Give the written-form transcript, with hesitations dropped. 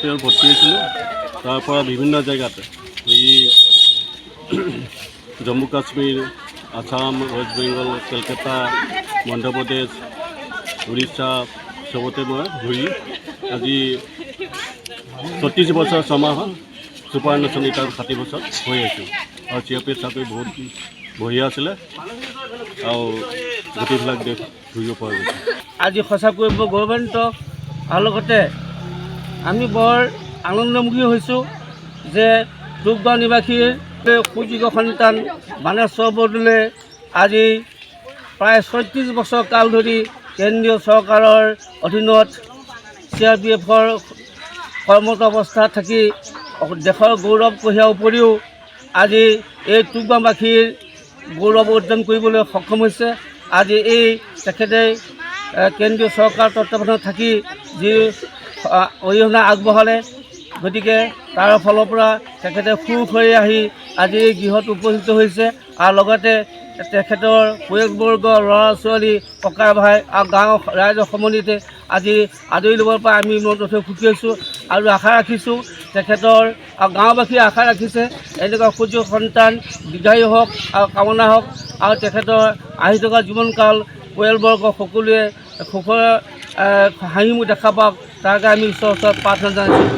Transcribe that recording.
থেৰাপিত ভৰ্তি হৈছিলোঁ। তাৰ পৰা বিভিন্ন জেগাত এই জম্মু কাশ্মীৰ, আসাম, ৱেষ্ট বেংগল, কলকাতা, মধ্যপ্ৰদেশ, উৰিষ্যা চবতে মই ঘূৰি আজি 36 বছৰ 6 মাহত ছুপাৰ নেশ্যন এতিয়া 60 বছৰ হৈ আছোঁ। আৰু চিআৰপিএফ চাকৰি বহুত বঢ়িয়া আছিলে আৰু গোটেইবিলাক দেশ ঘূৰিব পৰা গৈছে। আজি সঁচাকৈ বৰ গৌৰৱান্বিত আৰু লগতে আমি বৰ আনন্দমুখী হৈছোঁ যে টুকগাঁও নিবাসীৰ সুযোগ্য সন্তান বাণেশ্বৰ বৰদলৈ আজি প্ৰায় 36 বছৰ কাল ধৰি কেন্দ্ৰীয় চৰকাৰৰ অধীনত চিআৰপিএফৰ কৰ্মৰত অৱস্থাত থাকি দেশৰ গৌৰৱ কঢ়িয়াৰ উপৰিও আজি এই টুকগাঁওবাসীৰ গৌৰৱ অৰ্জন কৰিবলৈ সক্ষম হৈছে। আজি এই তেখেতে কেন্দ্ৰীয় চৰকাৰ তত্বাৱধানত থাকি যি অৰিহণা আগবঢ়ালে, গতিকে তাৰ ফালৰ পৰা তেখেতে সুখ হৈ আহি আজি এই গৃহত উপস্থিত হৈছে। আৰু লগতে তেখেতৰ পৰিয়ালবৰ্গ, ল'ৰা ছোৱালী, ককা ভাই আৰু গাঁৱৰ ৰাইজৰ সমন্বিতে আজি আদৰি ল'বৰ পৰা আমি নথৈ সুখী হৈছোঁ আৰু আশা ৰাখিছোঁ তেখেতৰ আৰু গাঁওবাসীয়ে আশা ৰাখিছে এনেকুৱা সুযোগ্য সন্তান দীৰ্ঘায়ু হওক আৰু কামনা হওক আৰু তেখেতৰ আহি থকা জীৱনকাল পৰিয়ালবৰ্গ সকলোৱে সুখৰ হাঁহিমুখ দেখা পাওক, তাৰ কাৰণে আমি ঈশ্বৰৰ ওচৰত প্ৰাৰ্থনা জনাইছোঁ।